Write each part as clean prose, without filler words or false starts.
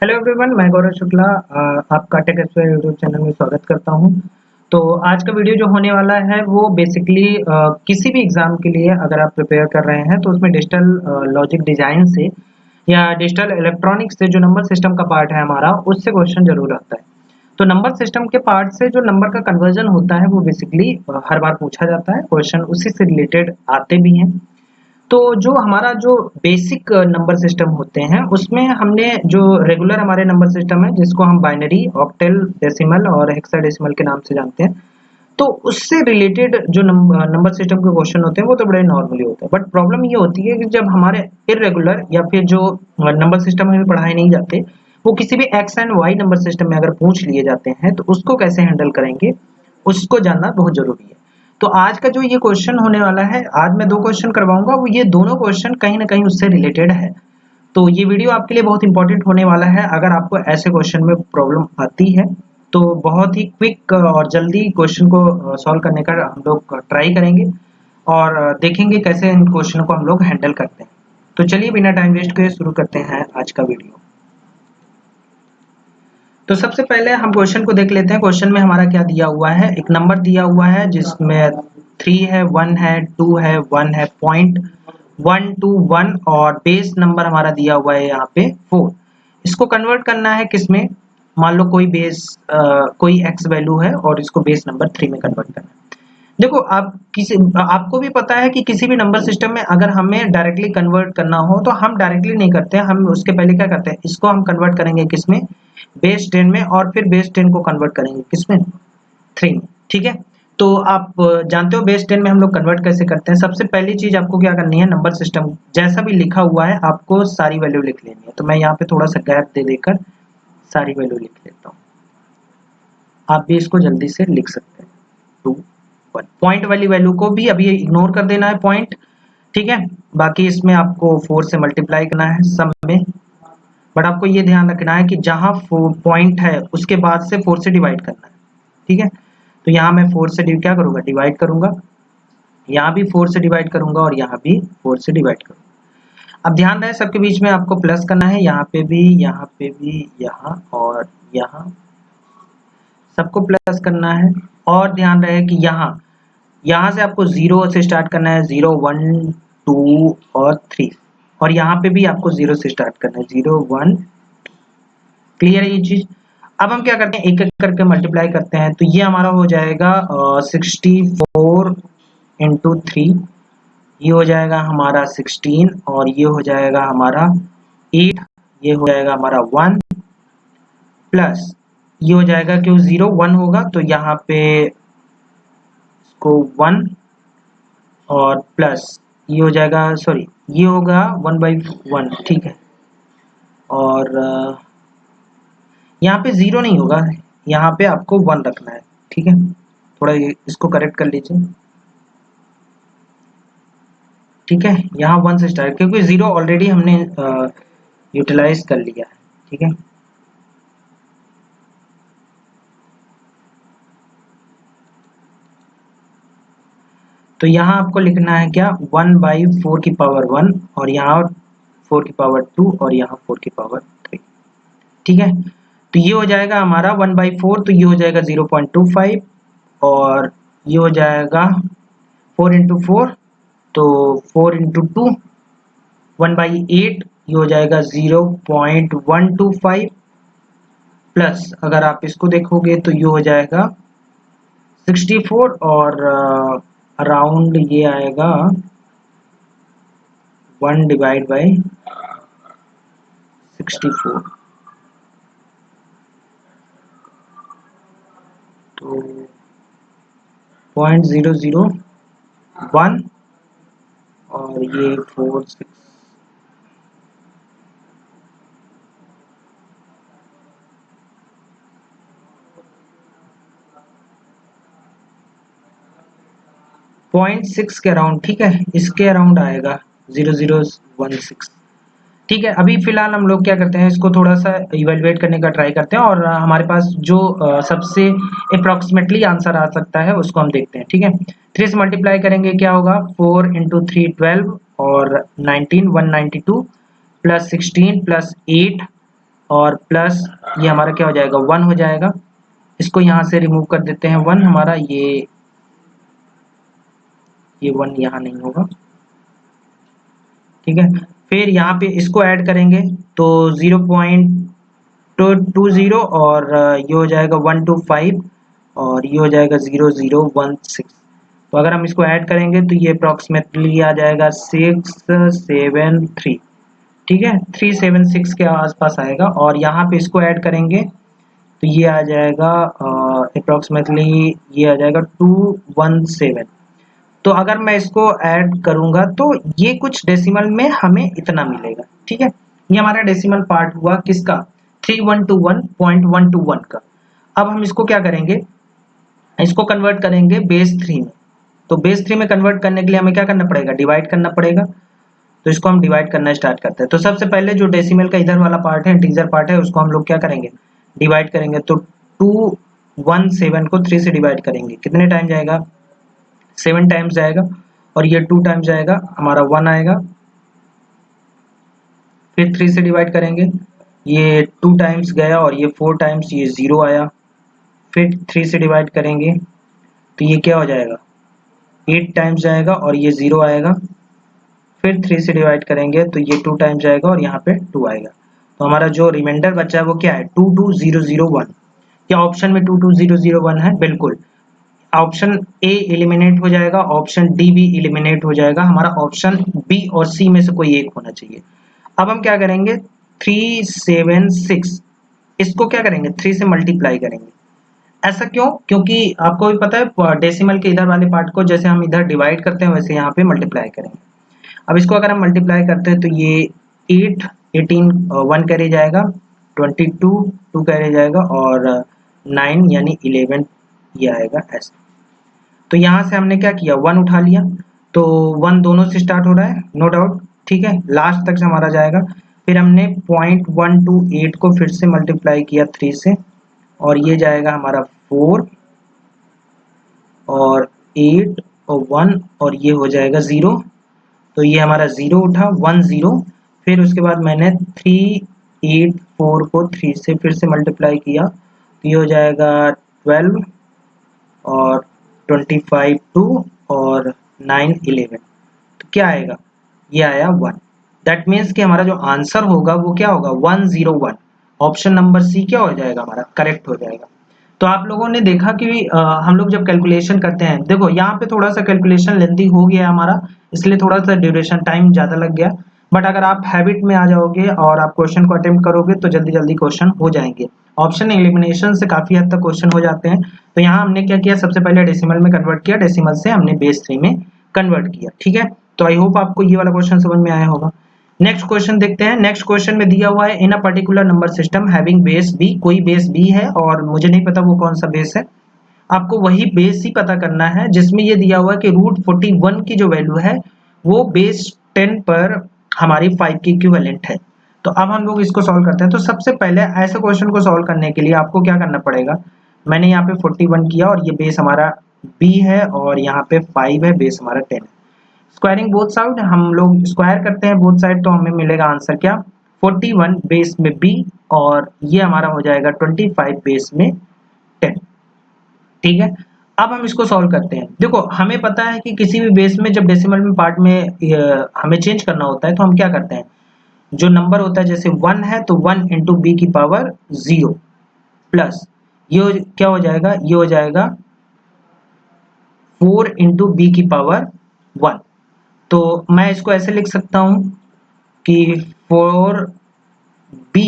Hello everyone, मैं गौरव शुक्ला आपका tech expert YouTube channel में स्वागत करता हूं। तो आज का वीडियो जो होने वाला है वो बेसिकली किसी भी एग्जाम के लिए अगर आप प्रिपेयर कर रहे हैं तो उसमें डिजिटल लॉजिक डिजाइन से या डिजिटल इलेक्ट्रॉनिक्स से जो नंबर सिस्टम का पार्ट है हमारा, उससे क्वेश्चन जरूर आता है। तो नंबर सिस्टम के पार्ट से जो नंबर का कन्वर्जन होता है वो बेसिकली हर बार पूछा जाता है, क्वेश्चन उसी से रिलेटेड आते भी हैं। तो जो हमारा जो बेसिक नंबर सिस्टम होते हैं उसमें हमने जो रेगुलर हमारे नंबर सिस्टम है जिसको हम बाइनरी, ऑक्टल, डेसिमल और हेक्साडेसिमल के नाम से जानते हैं, तो उससे रिलेटेड जो नंबर सिस्टम के क्वेश्चन होते हैं वो तो बड़े नॉर्मली होते हैं। बट प्रॉब्लम ये होती है कि जब हमारे इरेगुलर या फिर जो नंबर सिस्टम हमें पढ़ाए नहीं जाते वो किसी भी X and Y number system में अगर पूछ लिए जाते हैं तो उसको कैसे हैंडल करेंगे, उसको जानना बहुत जरूरी है। तो आज का जो ये क्वेश्चन होने वाला है, आज मैं 2 क्वेश्चन करवाऊँगा, वो ये दोनों क्वेश्चन कहीं न कहीं उससे रिलेटेड है। तो ये वीडियो आपके लिए बहुत इंपॉर्टेंट होने वाला है। अगर आपको ऐसे क्वेश्चन में प्रॉब्लम आती है, तो बहुत ही क्विक और जल्दी क्वेश्चन को सॉल्व करने का हम लोग ट्राई करेंगे और देखेंगे कैसे इन क्वेश्चन को हम लोग हैंडल करते हैं। तो चलिए बिना टाइम वेस्ट किए शुरू करते हैं आज का वीडियो। तो सबसे पहले हम क्वेश्चन को देख लेते हैं। क्वेश्चन में हमारा क्या दिया हुआ है, एक नंबर दिया हुआ है जिसमें 3 है, 1 है, 2 है, 1 है, पॉइंट 1 टू 1 और बेस नंबर हमारा दिया हुआ है यहाँ पे 4। इसको कन्वर्ट करना है किसमें, मान लो कोई बेस कोई एक्स वैल्यू है और इसको बेस नंबर 3 में कन्वर्ट करना है। देखो आप किसी आपको भी पता है कि किसी भी नंबर सिस्टम में अगर हमें डायरेक्टली कन्वर्ट करना हो तो हम डायरेक्टली नहीं करते हैं, हम उसके पहले क्या करते हैं, इसको हम कन्वर्ट करेंगे किसमें, बेस 10 में, और फिर बेस 10 को कन्वर्ट करेंगे किसमें, 3 में। ठीक है, तो आप जानते हो बेस 10 में हम लोग कन्वर्ट कैसे करते हैं। सबसे पहली चीज आपको क्या करनी है, नंबर सिस्टम जैसा भी लिखा हुआ है आपको सारी वैल्यू लिख लेनी है। तो मैं यहाँ पे थोड़ा सा गैप दे देकर सारी वैल्यू लिख लेता हूँ, आप भी इसको जल्दी से लिख सकते हैं। 2 1 पॉइंट वाली वैल्यू को भी अभी इग्नोर कर देना है पॉइंट, ठीक है। बाकी इसमें आपको 4 से मल्टीप्लाई करना है सम में, बट आपको ये ध्यान रखना है कि जहां पॉइंट है उसके बाद से 4 से डिवाइड करना है, ठीक है। तो यहाँ मैं 4 से क्या करूंगा, डिवाइड करूंगा, यहाँ भी 4 से डिवाइड करूंगा और यहाँ भी 4 से डिवाइड करूंगा। अब ध्यान रहे सबके बीच में आपको प्लस करना है, यहाँ पे भी, यहाँ पे भी, यहाँ और यहाँ सबको प्लस करना है। और ध्यान रहे कि यहाँ से आपको 0 से स्टार्ट करना है, 0 1 2 और 3, और यहाँ पे भी आपको 0 से स्टार्ट करना है, 0 1। क्लियर है ये चीज। अब हम क्या करते हैं, एक एक करके मल्टीप्लाई करते हैं, तो ये हमारा हो जाएगा 64 इंटू 3, ये हो जाएगा हमारा 16, और ये हो जाएगा हमारा 8, ये हो जाएगा हमारा 1, प्लस ये हो जाएगा, क्यों 0 1 होगा तो यहाँ पे इसको 1, और प्लस ये हो जाएगा, सॉरी ये होगा 1/1, ठीक है। और यहाँ पे 0 नहीं होगा, यहाँ पे आपको 1 रखना है, ठीक है। थोड़ा इसको करेक्ट कर लीजिए, ठीक है। यहाँ 1 से स्टार्ट, क्योंकि 0 ऑलरेडी हमने यूटिलाइज कर लिया है, ठीक है। तो यहाँ आपको लिखना है क्या, 1/4 की पावर 1, और यहाँ 4 की पावर 2, और यहाँ 4 की पावर 3, ठीक है। तो ये हो जाएगा हमारा 1/4, तो ये हो जाएगा 0.25, और ये हो जाएगा 4 इंटू 4, तो 4 इंटू 2 1/8, ये हो जाएगा 0.125, प्लस अगर आप इसको देखोगे तो ये हो जाएगा 64, और अराउंड ये आएगा 1/64, तो 0.001, और ये 4 6 0.6 के अराउंड, ठीक है, इसके अराउंड आएगा 0016, ठीक है। अभी फिलहाल हम लोग क्या करते हैं, इसको थोड़ा सा इवेलुएट करने का ट्राई करते हैं, और हमारे पास जो सबसे अप्रोक्सीमेटली आंसर आ सकता है उसको हम देखते हैं, ठीक है। 3 से मल्टीप्लाई करेंगे क्या होगा, 4 इंटू 3 12, और 19 192, प्लस 16 प्लस 8 और प्लस ये हमारा क्या हो जाएगा 1 हो जाएगा। इसको यहाँ से रिमूव कर देते हैं 1 हमारा, ये 1 यहाँ नहीं होगा, ठीक है। फिर यहाँ पे इसको ऐड करेंगे तो 0.20 और ये हो जाएगा 125 और ये हो जाएगा 0016। तो अगर हम इसको ऐड करेंगे तो ये अप्रॉक्सीमेटली आ जाएगा 673, ठीक है, 376 के आसपास आएगा। और यहाँ पे इसको ऐड करेंगे तो ये आ जाएगा अप्रॉक्सीमेटली ये आ जाएगा 217। तो अगर मैं इसको ऐड करूंगा तो ये कुछ डेसिमल में हमें इतना मिलेगा, ठीक है। ये हमारा डेसिमल पार्ट हुआ किसका, 3121.121 का। अब हम इसको क्या करेंगे, इसको कन्वर्ट करेंगे बेस 3 में। तो बेस 3 में कन्वर्ट करने के लिए हमें क्या करना पड़ेगा, डिवाइड करना पड़ेगा। तो इसको हम डिवाइड करना स्टार्ट करते हैं। तो सबसे पहले जो डेसिमल का इधर वाला पार्ट है, इंटीजर पार्ट है, उसको हम लोग क्या करेंगे, डिवाइड करेंगे। तो 217 को 3 से डिवाइड करेंगे, कितने टाइम जाएगा, 7 टाइम्स जाएगा। और ये 2 टाइम्स जाएगा, हमारा 1 आएगा। फिर 3 से डिवाइड करेंगे, ये 2 टाइम्स गया और ये 4 टाइम्स, ये 0 आया। फिर 3 से डिवाइड करेंगे तो ये क्या हो जाएगा, 8 टाइम्स जाएगा और ये 0 आएगा। फिर 3 से डिवाइड करेंगे तो ये 2 टाइम्स जाएगा और यहाँ पे 2 आएगा। तो हमारा जो रिमाइंडर बचा है वो क्या है, 22001। क्या ऑप्शन में 22001 है, बिल्कुल। ऑप्शन ए एलिमिनेट हो जाएगा, ऑप्शन डी भी एलिमिनेट हो जाएगा, हमारा ऑप्शन बी और सी में से कोई एक होना चाहिए। अब हम क्या करेंगे, 376 इसको क्या करेंगे 3 से मल्टीप्लाई करेंगे। ऐसा क्यों, क्योंकि आपको भी पता है डेसिमल के इधर वाले पार्ट को जैसे हम इधर डिवाइड करते हैं वैसे यहाँ पे मल्टीप्लाई करेंगे। अब इसको अगर हम मल्टीप्लाई करते हैं तो ये 8 18 1 कैरी जाएगा, 22 2 कैरी जाएगा और 9 यानी 11 ये आएगा ऐसा। तो यहाँ से हमने क्या किया, 1 उठा लिया। तो 1 दोनों से स्टार्ट हो रहा है, नो डाउट, ठीक है, लास्ट तक से हमारा जाएगा। फिर हमने 0.128 को फिर से मल्टीप्लाई किया 3 से और ये जाएगा हमारा 4 और 8 और 1 और ये हो जाएगा 0। तो ये हमारा 0 उठा, 1 0। फिर उसके बाद मैंने 384 को 3 से फिर से मल्टीप्लाई किया तो ये हो जाएगा 12 और 25 2 और 9 11। तो क्या आएगा, ये आया 1। दैट मीन्स कि हमारा जो आंसर होगा वो क्या होगा, 101। ऑप्शन नंबर सी क्या हो जाएगा, हमारा करेक्ट हो जाएगा। तो आप लोगों ने देखा कि हम लोग जब कैलकुलेशन करते हैं, देखो यहाँ पे थोड़ा सा कैलकुलेशन लेंथी हो गया हमारा, इसलिए थोड़ा सा ड्यूरेशन टाइम ज़्यादा लग गया। बट अगर आप हैबिट में आ जाओगे और आप क्वेश्चन को अटेम्प्ट करोगे तो जल्दी जल्दी क्वेश्चन हो जाएंगे। ऑप्शन एलिमिनेशन से काफ़ी हद तक क्वेश्चन हो जाते हैं। तो यहाँ हमने क्या किया, सबसे पहले डेसिमल में कन्वर्ट किया, डेसिमल से हमने बेस 3 में कन्वर्ट किया, ठीक है। तो आई होप आपको ये वाला क्वेश्चन समझ में आया होगा। नेक्स्ट क्वेश्चन देखते हैं। नेक्स्ट क्वेश्चन में दिया हुआ है in a particular number system having base B, कोई बेस बी है और मुझे नहीं पता वो कौन सा बेस है। आपको वही बेस ही पता करना है जिसमें ये दिया हुआ है कि √41 की जो वैल्यू है वो बेस 10 पर हमारी 5 की इक्विवेलेंट है। तो अब हम लोग इसको सॉल्व करते हैं। तो सबसे पहले ऐसे क्वेश्चन को सॉल्व करने के लिए आपको क्या करना पड़ेगा, मैंने यहाँ पे 41 किया और ये बेस हमारा बी है और यहाँ पे 5 है, बेस हमारा 10 है। स्क्वायरिंग बोथ साइड, हम लोग स्क्वायर करते हैं बोथ साइड तो हमें मिलेगा आंसर क्या, 41 बेस में बी और ये हमारा हो जाएगा 25 बेस में 10, ठीक है। अब हम इसको सॉल्व करते हैं। देखो हमें पता है कि किसी भी बेस में जब डेसिमल में पार्ट में हमें चेंज करना होता है तो हम क्या करते हैं, जो नंबर होता है जैसे 1 है तो 1 इंटू बी की पावर 0 प्लस ये क्या हो जाएगा, ये हो जाएगा 4 इंटू बी की पावर 1। तो मैं इसको ऐसे लिख सकता हूं कि 4b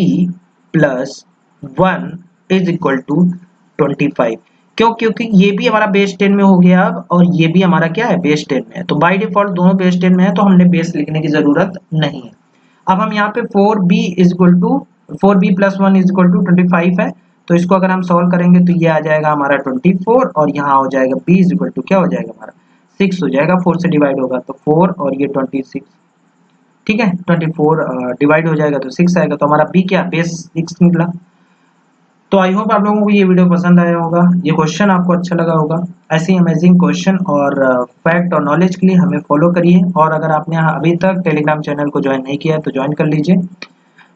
plus 1 is equal to 25। क्यों, क्योंकि ये भी हमारा बेस 10 में हो गया अब और ये भी हमारा क्या है, बेस 10 में है। तो बाय डिफॉल्ट दोनों बेस 10 में है तो हमने बेस लिखने की जरूरत नहीं है। अब हम यहाँ पे 4b is equal to 4b plus 1 is equal to 25 है। तो इसको अगर हम सॉल्व करेंगे तो ये आ जाएगा हमारा 24 और यहाँ हो जाएगा b इज इक्वल टू क्या हो जाएगा हमारा 6 हो जाएगा, 4 से डिवाइड होगा तो 4 और ये 26, ठीक है, 24 डिवाइड हो जाएगा तो 6 आएगा। तो हमारा बी क्या, बेस 6 निकला। तो आई होप आप लोगों को ये वीडियो पसंद आया होगा, ये क्वेश्चन आपको अच्छा लगा होगा। ऐसे ही अमेजिंग क्वेश्चन और फैक्ट और नॉलेज के लिए हमें फॉलो करिए और अगर आपने अभी तक टेलीग्राम चैनल को ज्वाइन नहीं किया है तो ज्वाइन कर लीजिए।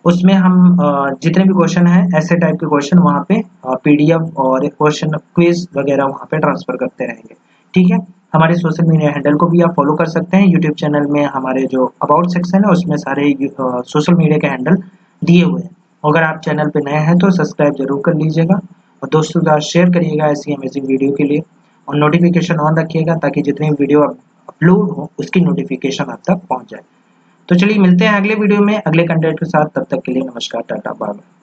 उसमें हम जितने भी क्वेश्चन हैं ऐसे टाइप के क्वेश्चन वहाँ पे पीडीएफ और क्वेश्चन क्विज वगैरह वहाँ पे ट्रांसफर करते रहेंगे। ठीक है, हमारे सोशल मीडिया हैंडल को भी आप फॉलो कर सकते हैं। यूट्यूब चैनल में हमारे जो अबाउट सेक्शन है उसमें सारे सोशल मीडिया के हैंडल दिए हुए हैं। अगर आप चैनल पे नए हैं तो सब्सक्राइब जरूर कर लीजिएगा और दोस्तों के साथ शेयर करिएगा ऐसी अमेजिंग वीडियो के लिए, और नोटिफिकेशन ऑन रखिएगा ताकि जितनी वीडियो अपलोड हो उसकी नोटिफिकेशन आप तक पहुंच जाए। तो चलिए मिलते हैं अगले वीडियो में अगले कंटेंट के साथ, तब तक के लिए नमस्कार, टाटा, बाय बाय।